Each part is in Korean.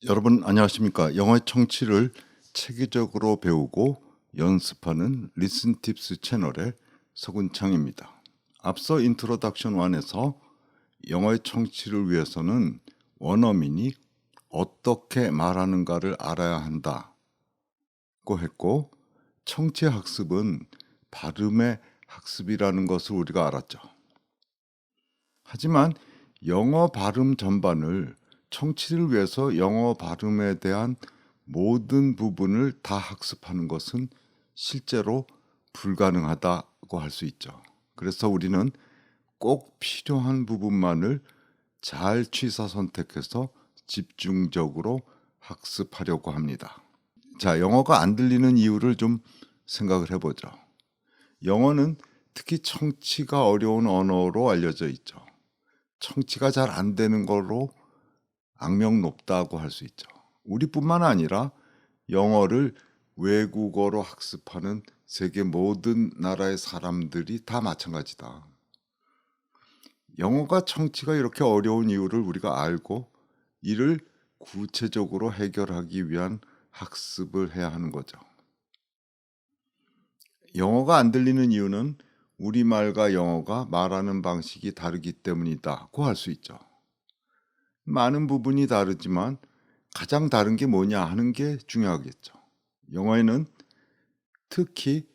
여러분 안녕하십니까? 영어의 청취를 체계적으로 배우고 연습하는 리슨팁스 채널의 서군창입니다. 앞서 인트로덕션 1에서 영어의 청취를 위해서는 원어민이 어떻게 말하는가를 알아야 한다고 했고, 청취 학습은 발음의 학습이라는 것을 우리가 알았죠. 하지만 영어 발음 전반을 청취를 위해서 영어 발음에 대한 모든 부분을 다 학습하는 것은 실제로 불가능하다고 할 수 있죠. 그래서 우리는 꼭 필요한 부분만을 잘 취사 선택해서 집중적으로 학습하려고 합니다. 자, 영어가 안 들리는 이유를 좀 생각을 해보죠. 영어는 특히 청취가 어려운 언어로 알려져 있죠. 청취가 잘 안 되는 걸로 악명 높다고 할 수 있죠. 우리뿐만 아니라 영어를 외국어로 학습하는 세계 모든 나라의 사람들이 다 마찬가지다. 영어가 청취가 이렇게 어려운 이유를 우리가 알고 이를 구체적으로 해결하기 위한 학습을 해야 하는 거죠. 영어가 안 들리는 이유는 우리말과 영어가 말하는 방식이 다르기 때문이다고 할 수 있죠. 많은 부분이 다르지만 가장 다른 게 뭐냐 하는 게 중요하겠죠. 영어에는 특히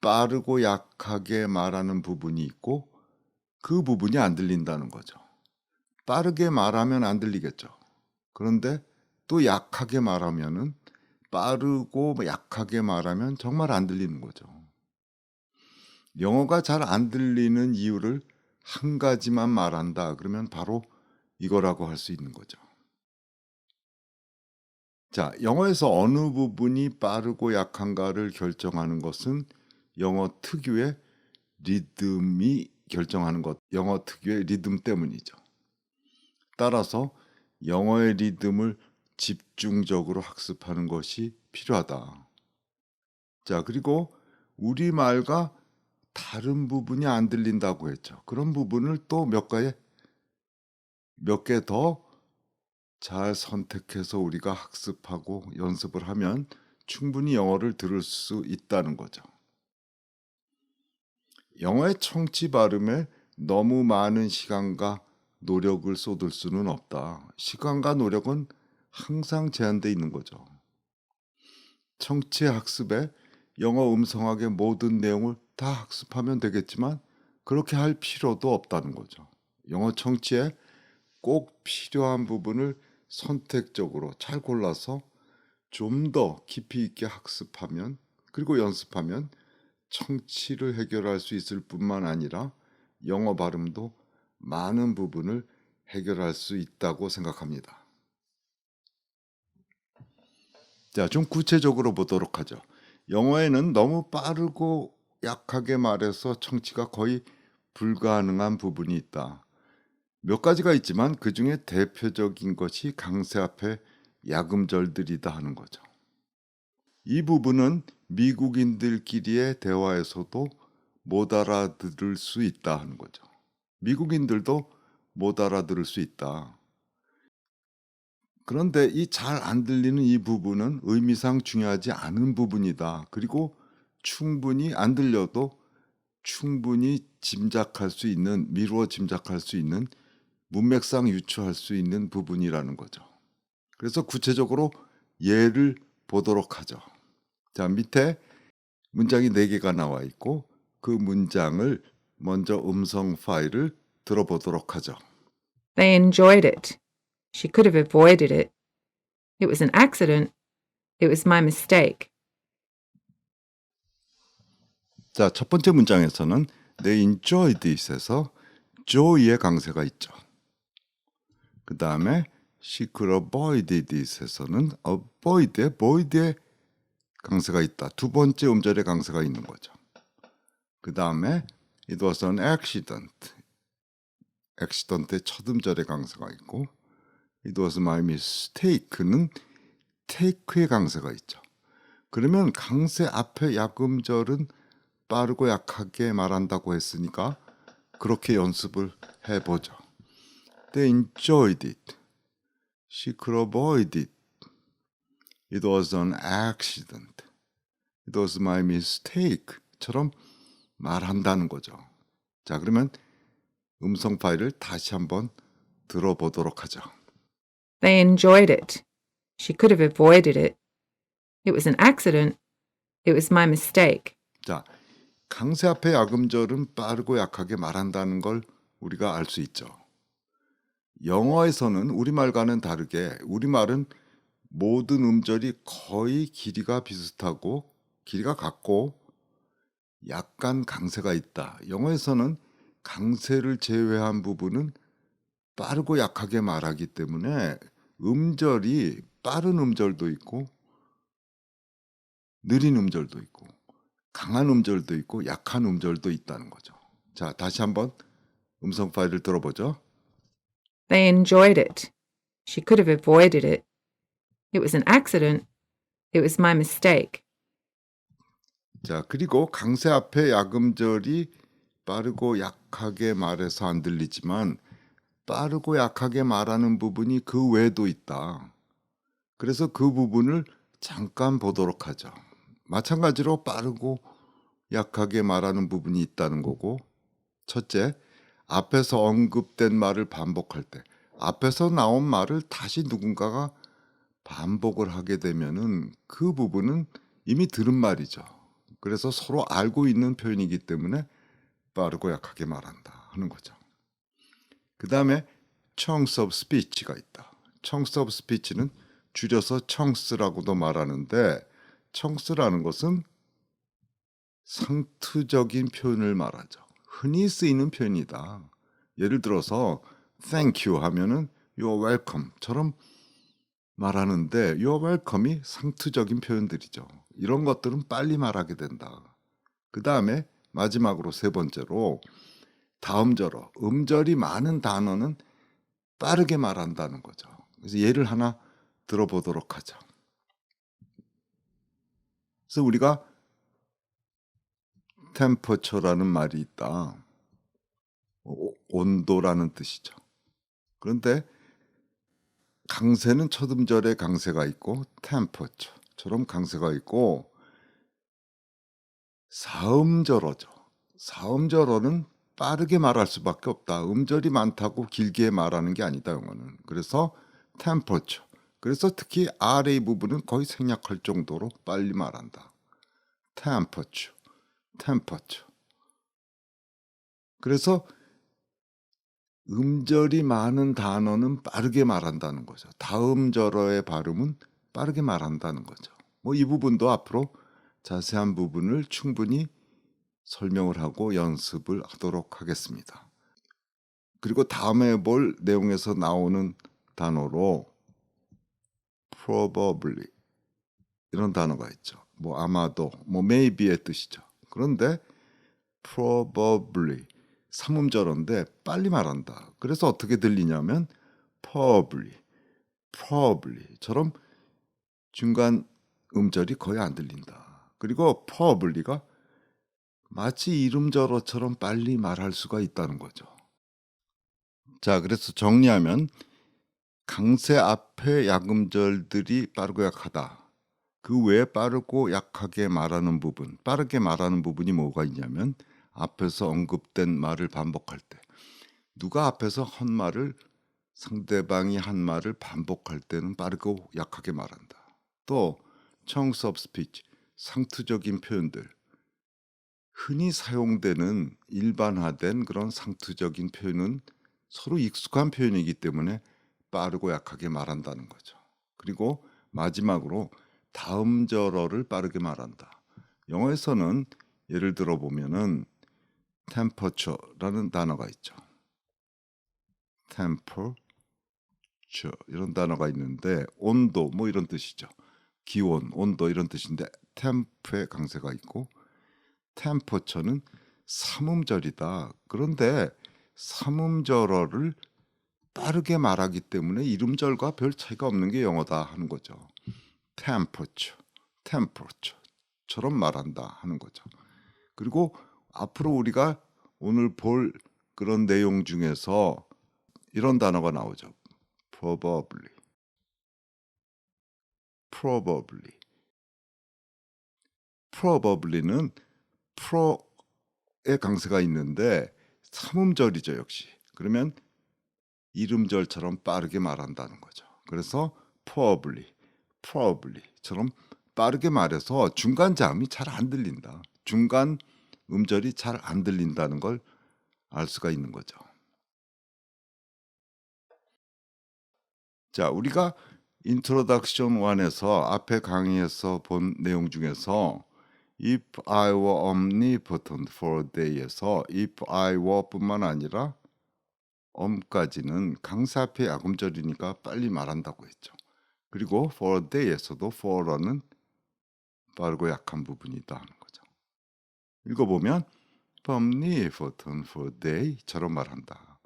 빠르고 약하게 말하는 부분이 있고 그 부분이 안 들린다는 거죠. 빠르게 말하면 안 들리겠죠. 그런데 또 약하게 말하면은 빠르고 약하게 말하면 정말 안 들리는 거죠. 영어가 잘 안 들리는 이유를 한 가지만 말한다. 그러면 바로 이거라고 할 수 있는 거죠. 자, 영어에서 어느 부분이 빠르고 약한가를 결정하는 것은 영어 특유의 리듬이 결정하는 것, 영어 특유의 리듬 때문이죠. 따라서 영어의 리듬을 집중적으로 학습하는 것이 필요하다. 자, 그리고 우리말과 다른 부분이 안 들린다고 했죠. 그런 부분을 또 몇 개 더 잘 선택해서 우리가 학습하고 연습을 하면 충분히 영어를 들을 수 있다는 거죠. 영어의 청취 발음에 너무 많은 시간과 노력을 쏟을 수는 없다. 시간과 노력은 항상 제한되어 있는 거죠. 청취 학습에 영어 음성학의 모든 내용을 다 학습하면 되겠지만 그렇게 할 필요도 없다는 거죠. 영어 청취에 꼭 필요한 부분을 선택적으로 잘 골라서 좀 더 깊이 있게 학습하면 그리고 연습하면 청취를 해결할 수 있을 뿐만 아니라 영어 발음도 많은 부분을 해결할 수 있다고 생각합니다. 자, 좀 구체적으로 보도록 하죠. 영어에는 너무 빠르고 약하게 말해서 청취가 거의 불가능한 부분이 있다. 몇 가지가 있지만 그 중에 대표적인 것이 강세 앞에 야금절들이다 하는 거죠. 이 부분은 미국인들끼리의 대화에서도 못 알아들을 수 있다 하는 거죠. 미국인들도 못 알아들을 수 있다. 그런데 이 잘 안 들리는 이 부분은 의미상 중요하지 않은 부분이다. 그리고 충분히 안 들려도 충분히 짐작할 수 있는, 미루어 짐작할 수 있는, 문맥상 유추할 수 있는 부분이라는 거죠. 그래서 구체적으로 예를 보도록 하죠. 자, 밑에 문장이 4개가 나와 있고 그 문장을 먼저 음성 파일을 들어보도록 하죠. They enjoyed it. She could have avoided it. It was an accident. It was my mistake. 자, 첫 번째 문장에서는 they enjoyed it에서 joy의 강세가 있죠. 그 다음에 she could avoid it에서는 avoid의 강세가 있다. 두 번째 음절의 강세가 있는 거죠. 그 다음에 it was an accident의 첫 음절의 강세가 있고 it was my mistake는 take의 강세가 있죠. 그러면 강세 앞에 약음절은 빠르고 약하게 말한다고 했으니까 그렇게 연습을 해보죠. They enjoyed it. She could avoid it. It was an accident. It was my mistake처럼 말한다는 거죠. 자, 그러면 음성 파일을 다시 한번 들어보도록 하죠. They enjoyed it. She could have avoided it. It was an accident. It was my mistake. 자, 강세 앞에 약음절은 빠르고 약하게 말한다는 걸 우리가 알 수 있죠. 영어에서는 우리말과는 다르게 우리말은 모든 음절이 거의 길이가 비슷하고 길이가 같고 약간 강세가 있다. 영어에서는 강세를 제외한 부분은 빠르고 약하게 말하기 때문에 음절이 빠른 음절도 있고 느린 음절도 있고 강한 음절도 있고 약한 음절도 있다는 거죠. 자, 다시 한번 음성 파일을 들어보죠. They enjoyed it. She could have avoided it. It was an accident. It was my mistake. 자, 그리고 강세 앞에 약음절이 빠르고 약하게 말해서 안 들리지만 빠르고 약하게 말하는 부분이 그 외에도 있다. 그래서 그 부분을 잠깐 보도록 하죠. 마찬가지로 빠르고 약하게 말하는 부분이 있다는 거고, 첫째, 앞에서 언급된 말을 반복할 때, 앞에서 나온 말을 다시 누군가가 반복을 하게 되면은 그 부분은 이미 들은 말이죠. 그래서 서로 알고 있는 표현이기 때문에 빠르고 약하게 말한다 하는 거죠. 그 다음에 chunks of speech가 있다. chunks of speech는 줄여서 chunks라고도 말하는데 chunks라는 것은 상투적인 표현을 말하죠. 흔히 쓰이는 표현이다. 예를 들어서 thank you 하면은 you're welcome처럼 말하는데 you're welcome이 상투적인 표현들이죠. 이런 것들은 빨리 말하게 된다. 그 다음에 마지막으로 세 번째로 다음절어, 음절이 많은 단어는 빠르게 말한다는 거죠. 그래서 예를 하나 들어보도록 하죠. 그래서 우리가 temperature라는 말이 있다. 온도라는 뜻이죠. 그런데 강세는 첫 음절에 강세가 있고 temperature처럼 강세가 있고 사음절어죠. 사음절어는 빠르게 말할 수밖에 없다. 음절이 많다고 길게 말하는 게 아니다, 영어는. 그래서 temperature. 그래서 특히 RA 부분은 거의 생략할 정도로 빨리 말한다. temperature. 그래서 음절이 많은 단어는 빠르게 말한다는 거죠. 다음절어의 발음은 빠르게 말한다는 거죠. 뭐 이 부분도 앞으로 자세한 부분을 충분히 설명을 하고 연습을 하도록 하겠습니다. 그리고 다음에 볼 내용에서 나오는 단어로 probably 이런 단어가 있죠. 뭐 아마도, 뭐 maybe의 뜻이죠. 그런데 probably 삼음절어인데 빨리 말한다. 그래서 어떻게 들리냐면 probably처럼 중간 음절이 거의 안 들린다. 그리고 probably가 마치 이름절어처럼 빨리 말할 수가 있다는 거죠. 자, 그래서 정리하면 강세 앞에 약음절들이 빠르고 약하다. 그 외에 빠르고 약하게 말하는 부분, 빠르게 말하는 부분이 뭐가 있냐면 앞에서 언급된 말을 반복할 때 누가 앞에서 한 말을 상대방이 한 말을 반복할 때는 빠르고 약하게 말한다. 또 chunks of speech, 상투적인 표현들, 흔히 사용되는 일반화된 그런 상투적인 표현은 서로 익숙한 표현이기 때문에 빠르고 약하게 말한다는 거죠. 그리고 마지막으로 다음절어를 빠르게 말한다. 영어에서는 예를 들어 보면은 temperature라는 단어가 있죠. temperature 이런 단어가 있는데 온도 뭐 이런 뜻이죠. 기온, 온도 이런 뜻인데 temp의 강세가 있고 temperature는 삼음절이다. 그런데 삼음절어를 빠르게 말하기 때문에 이름절과 별 차이가 없는 게 영어다 하는 거죠. temperature처럼 말한다 하는 거죠. 그리고 앞으로 우리가 오늘 볼 그런 내용 중에서 이런 단어가 나오죠. probably probably. probably는 pro의 강세가 있는데 삼음절이죠, 역시. 그러면 이름절처럼 빠르게 말한다는 거죠. 그래서 probably처럼 빠르게 말해서 중간 자음이 잘 안 들린다. 중간 음절이 잘 안 들린다는 걸 알 수가 있는 거죠. 자, 우리가 인트로덕션 1에서 앞에 강의에서 본 내용 중에서 if I were omnipotent for a day에서 if I were 뿐만 아니라 om까지는 강사 앞에 약음절이니까 빨리 말한다고 했죠. 그리고 for a day에서도 for라는 빠르고 약한 부분이다 하는 거죠. 읽어보면 omnipotent for a day처럼 말한다.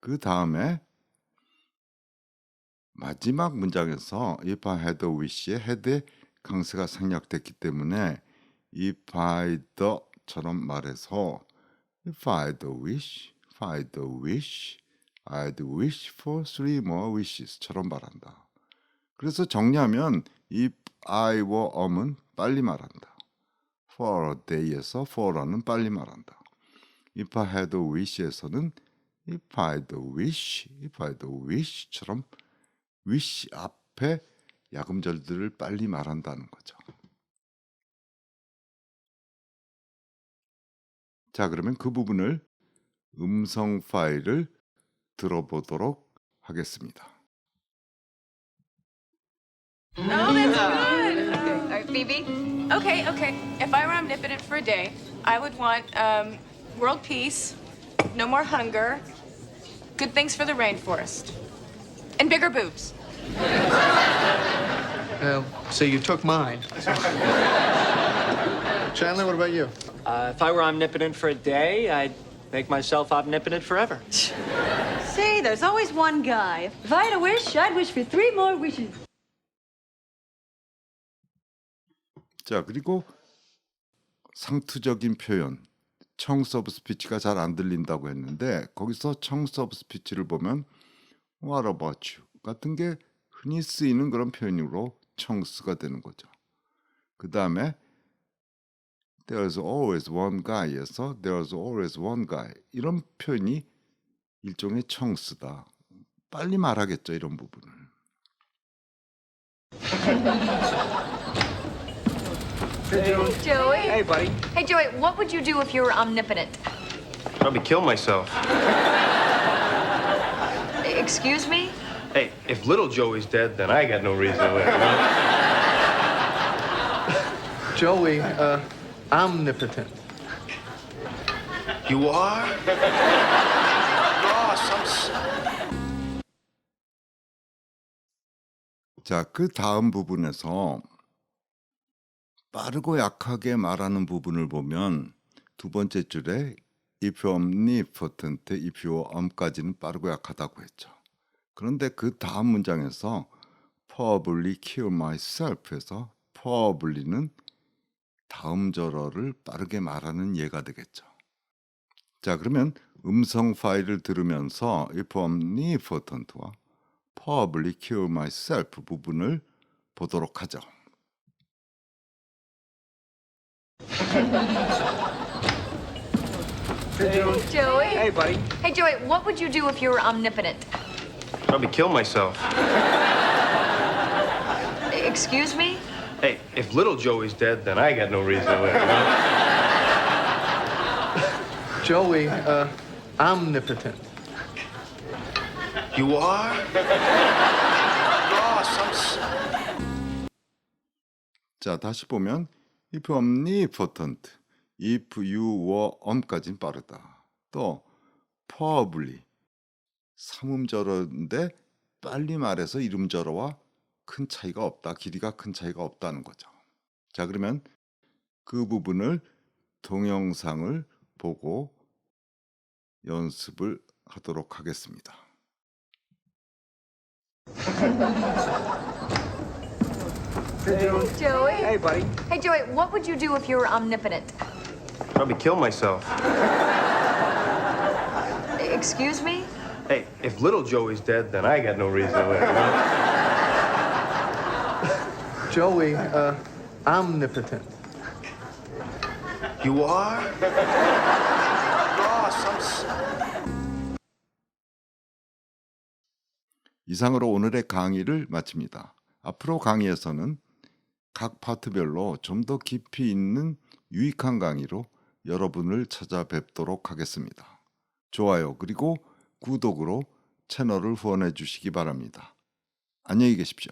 그 다음에 마지막 문장에서 if I had a wish의 had의 강세가 생략됐기 때문에 if I the처럼 말해서 if I had a wish, if I had a wish, I'd wish for 3 more wishes처럼 말한다. 그래서 정리하면 if I were om은 빨리 말한다. for a day에서 for라는 빨리 말한다. if I had a wish에서는 if I had a wish, if I had a wish처럼 wish 앞에 약음절들을 빨리 말한다는 거죠. 자, 그러면 그 부분을 음성 파일을 들어보도록 하겠습니다. Oh, that's good. All right, Phoebe. Okay. If I were omnipotent for a day, I would want world peace, no more hunger, good things for the rainforest, and bigger boobs. So you took mine. Chandler, what about you? If I were omnipotent for a day, I'd make myself omnipotent forever. See, there's always one guy. If I had a wish, I'd wish for 3 more wishes. 자, 그리고 상투적인 표현, 청스 오브 스피치가 잘 안 들린다고 했는데 거기서 청스 오브 스피치를 보면 What about you? 같은 게 흔히 쓰이는 그런 표현으로 청스가 되는 거죠. 그 다음에 There's always one guy에서 There's always one guy 이런 표현이 일종의 청스다. 빨리 말하겠죠, 이런 부분을. Joey. Hey, buddy. Hey, Joey, what would you do if you were omnipotent? Probably kill myself. Excuse me? Hey, if little Joey's dead, then I got no reason to live. Joey, omnipotent. You are? 자, 그 다음 부분에서 빠르고 약하게 말하는 부분을 보면 두 번째 줄에 if you're omnipotent, if you're om까지는 빠르고 약하다고 했죠. 그런데 그 다음 문장에서 probably kill myself에서 probably는 다음 절어를 빠르게 말하는 예가 되겠죠. 자, 그러면 음성 파일을 들으면서 if omnipotent와 probably kill myself 부분을 보도록 하죠. Joey. Hey, buddy. Hey, Joey, what would you do if you were omnipotent? Probably kill myself. Excuse me? Hey, if little Joey's dead, then I got no reason to live. Joey, omnipotent. You are? 자, 다시 보면 if omnipotent, if you were om까지는 빠르다. 또 probably 삼음절어인데 빨리 말해서 이름절어와 큰 차이가 없다. 길이가 큰 차이가 없다는 거죠. 자, 그러면 그 부분을 동영상을 보고 연습을 하도록 하겠습니다. Joey. Hey, buddy. Hey, Joey, what would you do if you were omnipotent? Probably kill myself. Excuse me? Hey, if little Joey's dead, then I got no reason to live. Joey, omnipotent. You are? Ross, 이상으로 오늘의 강의를 마칩니다. 앞으로 강의에서는 각 파트별로 좀 더 깊이 있는 유익한 강의로 여러분을 찾아뵙도록 하겠습니다. 좋아요 그리고 구독으로 채널을 후원해 주시기 바랍니다. 안녕히 계십시오.